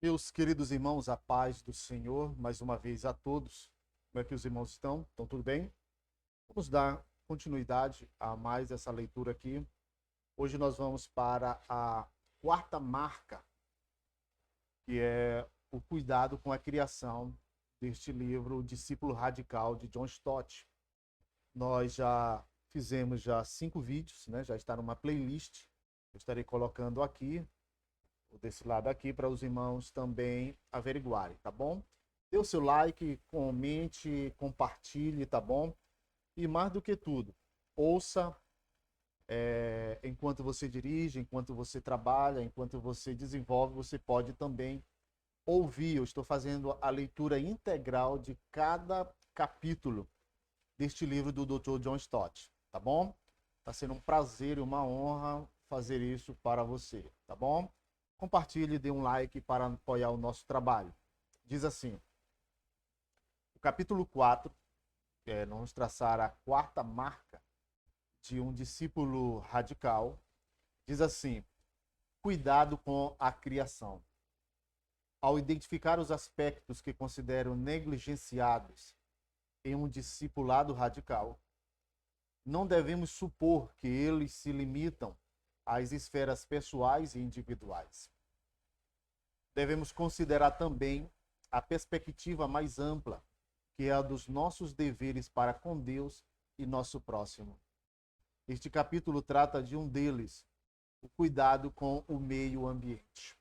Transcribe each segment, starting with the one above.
Meus queridos irmãos, a paz do Senhor, mais uma vez a todos. Como é que os irmãos estão? Estão tudo bem? Vamos dar continuidade a mais essa leitura aqui. Hoje nós vamos para a quarta marca, que é o cuidado com a criação deste livro, O Discípulo Radical, de John Stott. Nós já fizemos 5 vídeos, né? Já está numa playlist. Eu estarei colocando aqui desse lado aqui para os irmãos também averiguarem, tá bom? Dê o seu like, comente, compartilhe, tá bom? E mais do que tudo, ouça enquanto você dirige, enquanto você trabalha, enquanto você desenvolve, você pode também ouvir. Eu estou fazendo a leitura integral de cada capítulo deste livro do Dr. John Stott, tá bom? Está sendo um prazer e uma honra fazer isso para você, tá bom? Compartilhe, dê um like para apoiar o nosso trabalho. Diz assim, o capítulo 4, vamos traçar a quarta marca de um discípulo radical, diz assim, cuidado com a criação. Ao identificar os aspectos que considero negligenciados em um discipulado radical, não devemos supor que eles se limitam às esferas pessoais e individuais. Devemos considerar também a perspectiva mais ampla, que é a dos nossos deveres para com Deus e nosso próximo. Este capítulo trata de um deles, o cuidado com o meio ambiente.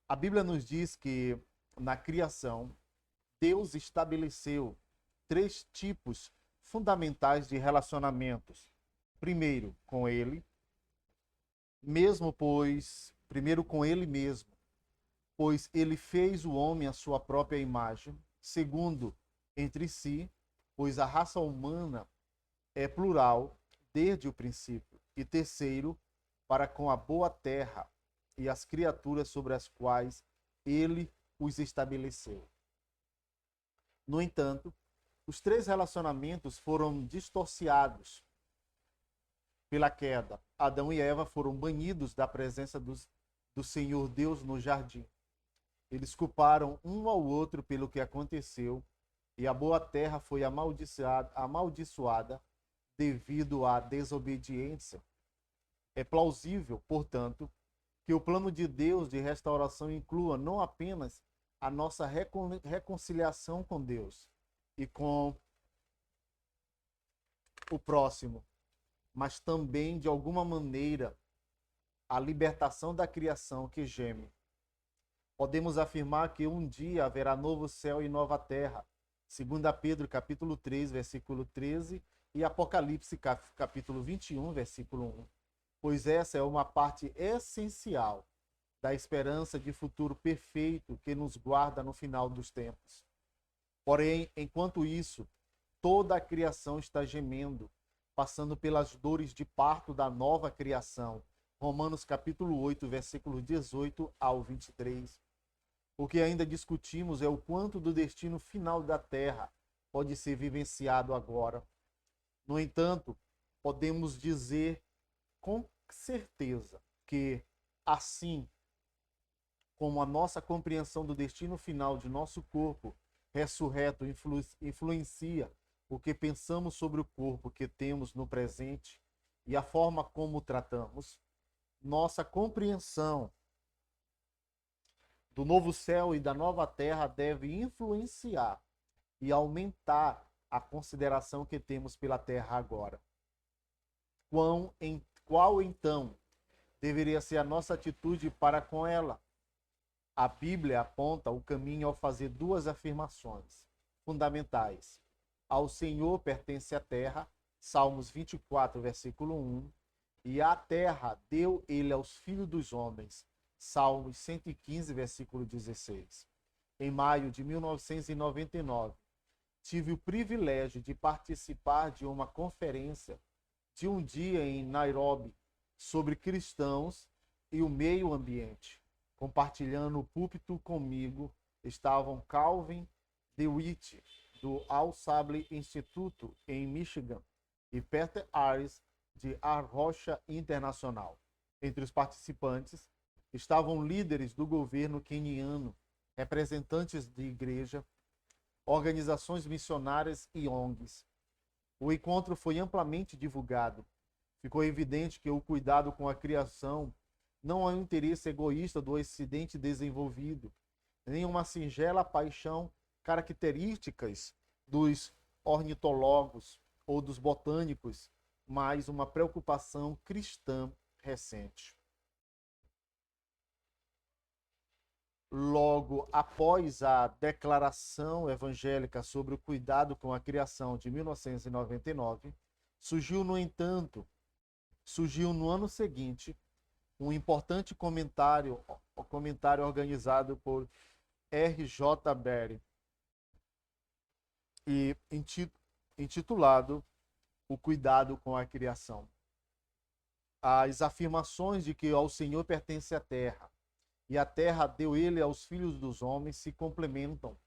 A Bíblia nos diz que, na criação, Deus estabeleceu 3 tipos fundamentais de relacionamentos. Primeiro, com Ele, primeiro com Ele mesmo, pois Ele fez o homem à sua própria imagem. Segundo, entre si, pois a raça humana é plural desde o princípio. E terceiro, para com a boa terra e as criaturas sobre as quais Ele os estabeleceu. No entanto, os 3 relacionamentos foram distorciados pela queda. Adão e Eva foram banidos da presença do Senhor Deus no jardim. Eles culparam um ao outro pelo que aconteceu, e a boa terra foi amaldiçoada devido à desobediência. É plausível, portanto, que o plano de Deus de restauração inclua não apenas a nossa reconciliação com Deus e com o próximo, mas também, de alguma maneira, a libertação da criação que geme. Podemos afirmar que um dia haverá novo céu e nova terra. 2 Pedro, capítulo 3, versículo 13, e Apocalipse, capítulo 21, versículo 1. Pois essa é uma parte essencial da esperança de futuro perfeito que nos guarda no final dos tempos. Porém, enquanto isso, toda a criação está gemendo, passando pelas dores de parto da nova criação. Romanos capítulo 8, versículos 18 ao 23. O que ainda discutimos é o quanto do destino final da Terra pode ser vivenciado agora. No entanto, podemos dizer com certeza que, assim como a nossa compreensão do destino final de nosso corpo ressurreto influencia o que pensamos sobre o corpo que temos no presente e a forma como o tratamos, nossa compreensão do novo céu e da nova terra deve influenciar e aumentar a consideração que temos pela terra agora. Qual então deveria ser a nossa atitude para com ela? A Bíblia aponta o caminho ao fazer 2 afirmações fundamentais. Ao Senhor pertence a terra, Salmos 24, versículo 1, e a terra deu ele aos filhos dos homens, Salmos 115, versículo 16. Em maio de 1999, tive o privilégio de participar de uma conferência de um dia em Nairobi sobre cristãos e o meio ambiente. Compartilhando o púlpito comigo estavam Calvin DeWitt, do All Sable Instituto, em Michigan, e Peter Ares, de Arrocha Internacional. Entre os participantes Estavam líderes do governo queniano, representantes de igreja, organizações missionárias e ONGs. O encontro foi amplamente divulgado. Ficou evidente que o cuidado com a criação não é um interesse egoísta do Ocidente desenvolvido, nem uma singela paixão características dos ornitólogos ou dos botânicos, mas uma preocupação cristã recente. Logo após a Declaração Evangélica sobre o Cuidado com a Criação de 1999, surgiu no ano seguinte um importante comentário organizado por R.J. Berry e intitulado O Cuidado com a Criação. As afirmações de que ao Senhor pertence a terra, e a terra deu ele aos filhos dos homens, se complementam.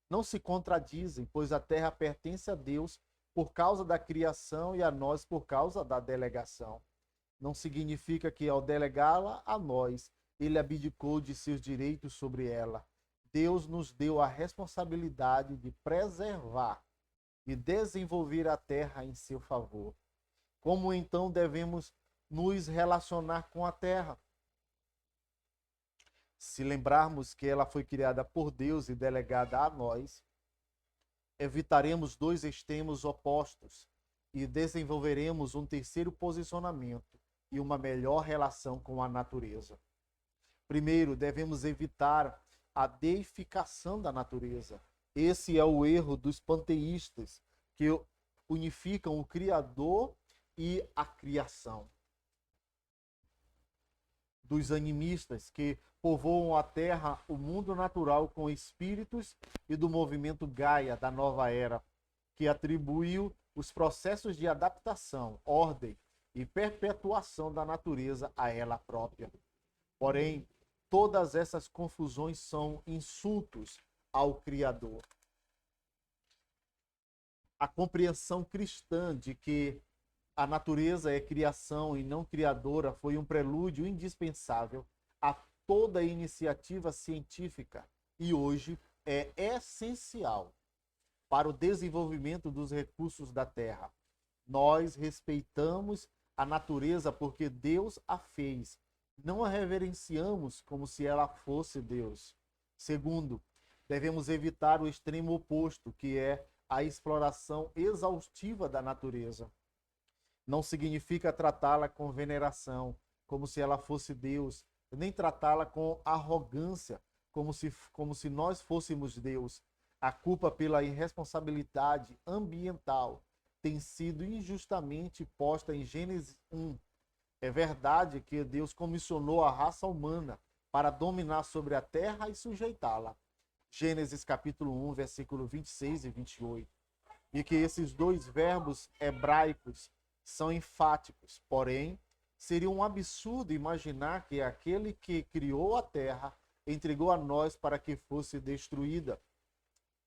Não se contradizem, pois a terra pertence a Deus por causa da criação e a nós por causa da delegação. Não significa que, ao delegá-la a nós, ele abdicou de seus direitos sobre ela. Deus nos deu a responsabilidade de preservar e desenvolver a terra em seu favor. Como então devemos nos relacionar com a terra? Se lembrarmos que ela foi criada por Deus e delegada a nós, evitaremos dois extremos opostos e desenvolveremos um terceiro posicionamento e uma melhor relação com a natureza. Primeiro, devemos evitar a deificação da natureza. Esse é o erro dos panteístas, que unificam o Criador e a criação. Dos animistas, que povoam a terra, o mundo natural com espíritos, e do movimento Gaia da nova era, que atribuiu os processos de adaptação, ordem e perpetuação da natureza a ela própria. Porém, todas essas confusões são insultos ao Criador. A compreensão cristã de que a natureza é criação e não criadora foi um prelúdio indispensável a toda iniciativa científica e hoje é essencial para o desenvolvimento dos recursos da Terra. Nós respeitamos a natureza porque Deus a fez. Não a reverenciamos como se ela fosse Deus. Segundo, devemos evitar o extremo oposto, que é a exploração exaustiva da natureza. Não significa tratá-la com veneração, como se ela fosse Deus, nem tratá-la com arrogância, como se nós fôssemos Deus. A culpa pela irresponsabilidade ambiental tem sido injustamente posta em Gênesis 1. É verdade que Deus comissionou a raça humana para dominar sobre a terra e sujeitá-la. Gênesis capítulo 1, versículo 26 e 28. E que esses dois verbos hebraicos são enfáticos, porém, seria um absurdo imaginar que aquele que criou a terra entregou a nós para que fosse destruída.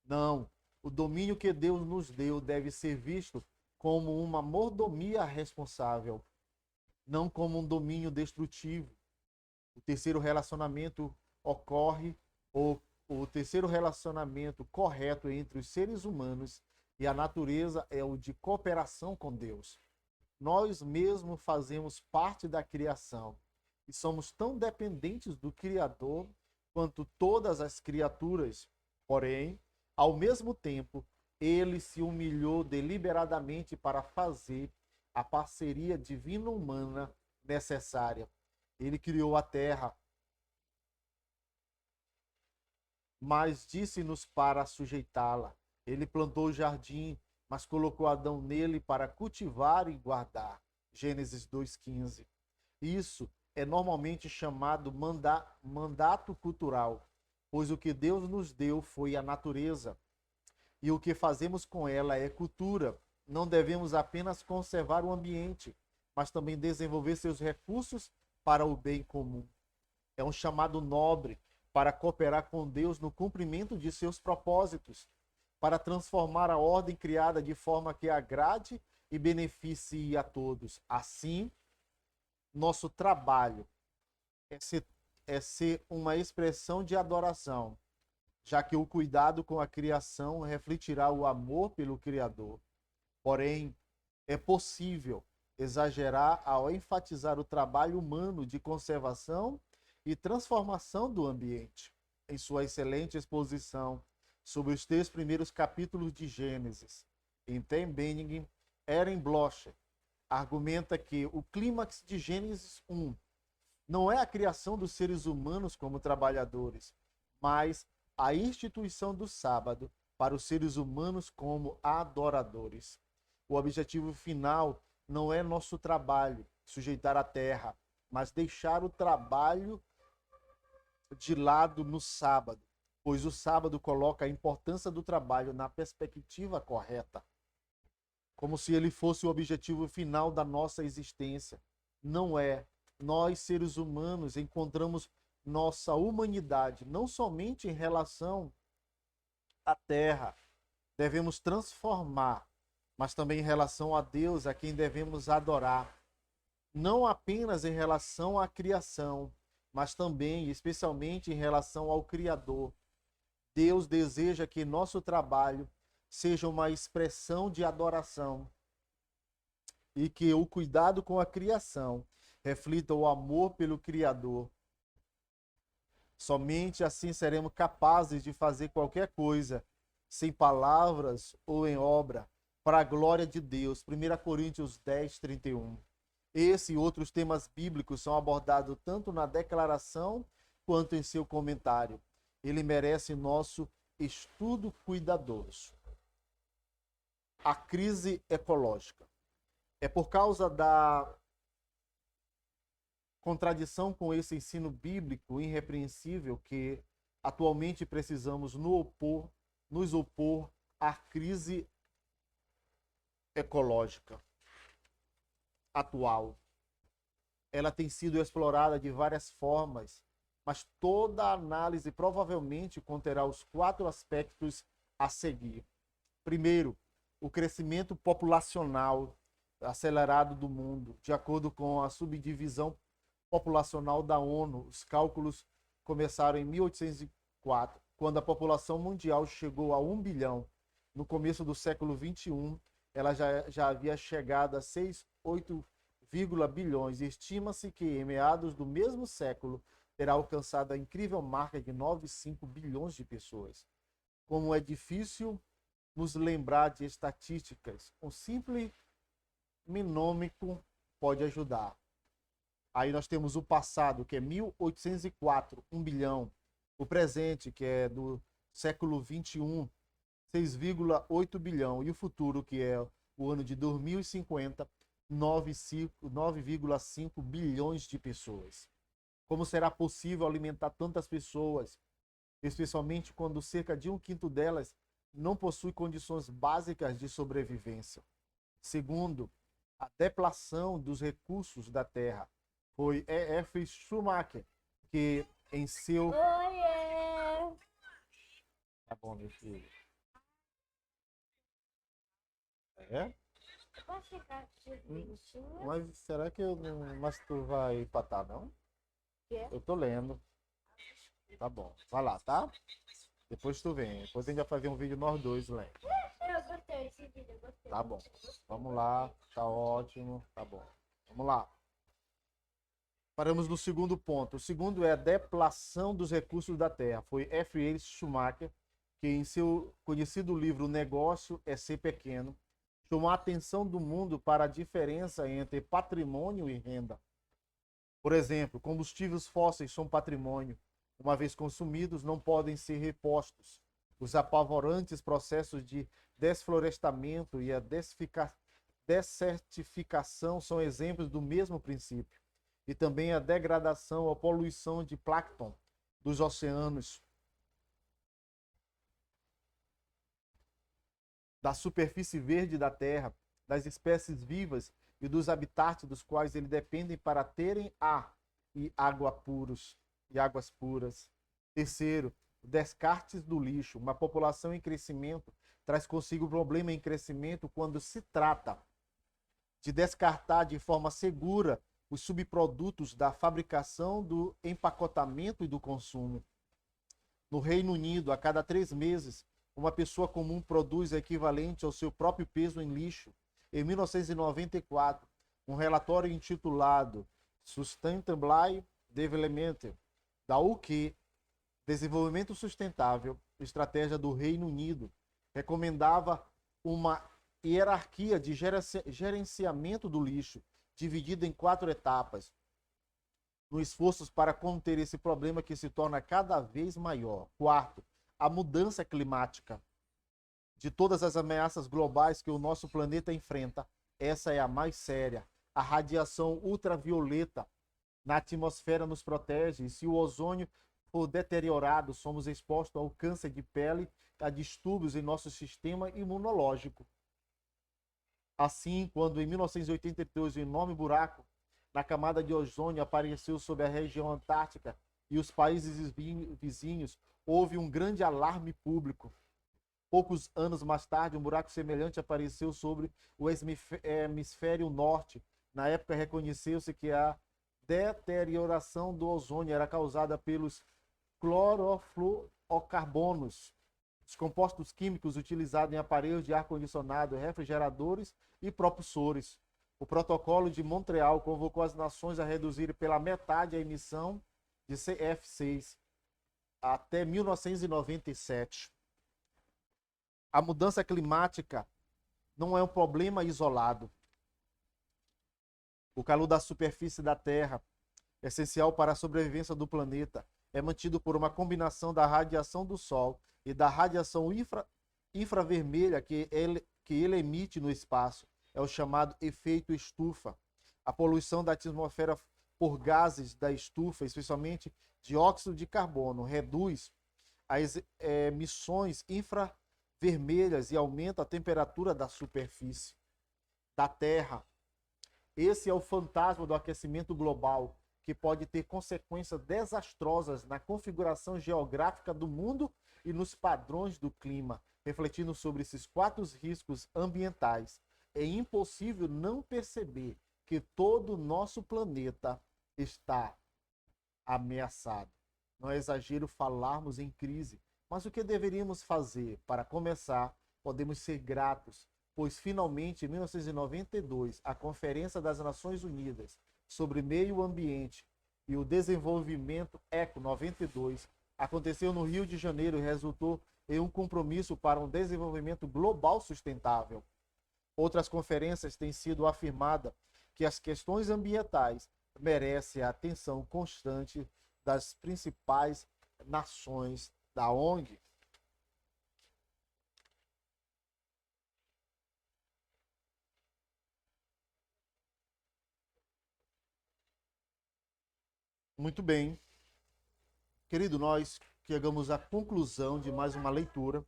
Não, o domínio que Deus nos deu deve ser visto como uma mordomia responsável, não como um domínio destrutivo. O terceiro relacionamento o terceiro relacionamento correto entre os seres humanos e a natureza é o de cooperação com Deus. Nós mesmos fazemos parte da criação e somos tão dependentes do Criador quanto todas as criaturas. Porém, ao mesmo tempo, ele se humilhou deliberadamente para fazer a parceria divino-humana necessária. Ele criou a terra, mas disse-nos para sujeitá-la. Ele plantou o jardim, mas colocou Adão nele para cultivar e guardar. Gênesis 2,15. Isso é normalmente chamado mandato cultural, pois o que Deus nos deu foi a natureza, e o que fazemos com ela é cultura. Não devemos apenas conservar o ambiente, mas também desenvolver seus recursos para o bem comum. É um chamado nobre para cooperar com Deus no cumprimento de seus propósitos, para transformar a ordem criada de forma que agrade e beneficie a todos. Assim, nosso trabalho é ser uma expressão de adoração, já que o cuidado com a criação refletirá o amor pelo Criador. Porém, é possível exagerar ao enfatizar o trabalho humano de conservação e transformação do ambiente. Em sua excelente exposição sobre os 3 primeiros capítulos de Gênesis, em Tim Benning, Eren Blocher argumenta que o clímax de Gênesis 1 não é a criação dos seres humanos como trabalhadores, mas a instituição do sábado para os seres humanos como adoradores. O objetivo final não é nosso trabalho, sujeitar a terra, mas deixar o trabalho de lado no sábado, pois o sábado coloca a importância do trabalho na perspectiva correta, como se ele fosse o objetivo final da nossa existência. Não é. Nós, seres humanos, encontramos nossa humanidade não somente em relação à terra, devemos transformar, mas também em relação a Deus, a quem devemos adorar. Não apenas em relação à criação, mas também, especialmente, em relação ao Criador. Deus deseja que nosso trabalho seja uma expressão de adoração e que o cuidado com a criação reflita o amor pelo Criador. Somente assim seremos capazes de fazer qualquer coisa, sem palavras ou em obra, para a glória de Deus. 1 Coríntios 10, 31. Esse e outros temas bíblicos são abordados tanto na declaração quanto em seu comentário. Ele merece nosso estudo cuidadoso. A crise ecológica. É por causa da contradição com esse ensino bíblico irrepreensível que atualmente precisamos nos opor à crise ecológica atual. Ela tem sido explorada de várias formas, mas toda análise provavelmente conterá os 4 aspectos a seguir. Primeiro, o crescimento populacional acelerado do mundo. De acordo com a subdivisão populacional da ONU, os cálculos começaram em 1804, quando a população mundial chegou a 1 bilhão. No começo do século XXI, ela já havia chegado a 6,8 bilhões. Estima-se que em meados do mesmo século terá alcançado a incrível marca de 9,5 bilhões de pessoas. Como é difícil nos lembrar de estatísticas, um simples minômico pode ajudar. Aí nós temos o passado, que é 1804, 1 bilhão. O presente, que é do século 21, 6,8 bilhão. E o futuro, que é o ano de 2050, 9,5 bilhões de pessoas. Como será possível alimentar tantas pessoas, especialmente quando cerca de 1/5 delas não possui condições básicas de sobrevivência? Segundo, a deplação dos recursos da terra. Foi E.F. Schumacher que em seu... Oiê! Tá bom, meu filho. É? Posso ficar aqui bonitinho? Mas será que eu não... Mas tu vai empatar, não? Quê? Eu tô lendo. Tá bom. Vai lá, tá? Depois tu vem. Depois a gente vai fazer um vídeo nós dois lendo. Eu gostei desse vídeo, eu gostei. Tá bom. Vamos lá. Tá ótimo. Tá bom. Vamos lá. Paramos no segundo ponto. O segundo é a deplação dos recursos da terra. Foi F.A. Schumacher que, em seu conhecido livro O Negócio é Ser Pequeno, chamou a atenção do mundo para a diferença entre patrimônio e renda. Por exemplo, combustíveis fósseis são patrimônio. Uma vez consumidos, não podem ser repostos. Os apavorantes processos de desflorestamento e a desertificação são exemplos do mesmo princípio. E também a degradação ou poluição de plâncton dos oceanos, da superfície verde da Terra, das espécies vivas e dos habitats dos quais eles dependem para terem ar e águas puras. Terceiro, descartes do lixo. Uma população em crescimento traz consigo problema em crescimento quando se trata de descartar de forma segura os subprodutos da fabricação, do empacotamento e do consumo. No Reino Unido, a cada 3 meses, uma pessoa comum produz o equivalente ao seu próprio peso em lixo. Em 1994, um relatório intitulado Sustainable Development, da UK, Desenvolvimento Sustentável, Estratégia do Reino Unido, recomendava uma hierarquia de gerenciamento do lixo, dividida em 4 etapas, no esforço para conter esse problema que se torna cada vez maior. Quarto, a mudança climática. De todas as ameaças globais que o nosso planeta enfrenta, essa é a mais séria. A radiação ultravioleta na atmosfera nos protege, e se o ozônio for deteriorado, somos expostos ao câncer de pele, a distúrbios em nosso sistema imunológico. Assim, quando em 1982 um enorme buraco na camada de ozônio apareceu sobre a região antártica e os países vizinhos, houve um grande alarme público. Poucos anos mais tarde, um buraco semelhante apareceu sobre o hemisfério norte. Na época, reconheceu-se que a deterioração do ozônio era causada pelos clorofluorocarbonos, os compostos químicos utilizados em aparelhos de ar-condicionado, refrigeradores e propulsores. O Protocolo de Montreal convocou as nações a reduzir pela metade a emissão de CF6 até 1997. A mudança climática não é um problema isolado. O calor da superfície da Terra, essencial para a sobrevivência do planeta, é mantido por uma combinação da radiação do Sol e da radiação infravermelha que ele emite no espaço. É o chamado efeito estufa. A poluição da atmosfera por gases da estufa, especialmente dióxido de carbono, reduz as emissões infravermelhas e aumenta a temperatura da superfície da Terra. Esse é o fantasma do aquecimento global, que pode ter consequências desastrosas na configuração geográfica do mundo e nos padrões do clima. Refletindo sobre esses 4 riscos ambientais, é impossível não perceber que todo o nosso planeta está ameaçado. Não é exagero falarmos em crise, mas o que deveríamos fazer? Para começar, podemos ser gratos, pois finalmente, em 1992, a Conferência das Nações Unidas sobre Meio Ambiente e o Desenvolvimento, ECO 92, aconteceu no Rio de Janeiro e resultou em um compromisso para um desenvolvimento global sustentável. Outras conferências têm sido afirmada que as questões ambientais merecem a atenção constante das principais nações da ONG. Muito bem. Querido, nós chegamos à conclusão de mais uma leitura.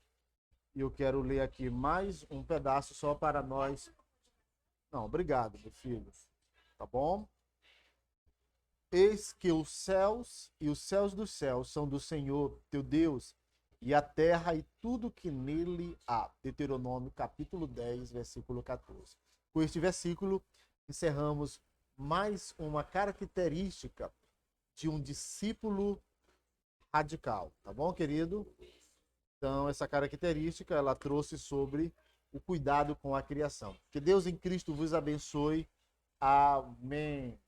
E eu quero ler aqui mais um pedaço só para nós. Não, obrigado, meu filho. Tá bom? Eis que os céus e os céus dos céus são do Senhor, teu Deus, e a terra e tudo que nele há. Deuteronômio, capítulo 10, versículo 14. Com este versículo, encerramos mais uma característica de um discípulo radical. Tá bom, querido? Então, essa característica, ela trouxe sobre o cuidado com a criação. Que Deus em Cristo vos abençoe. Amém.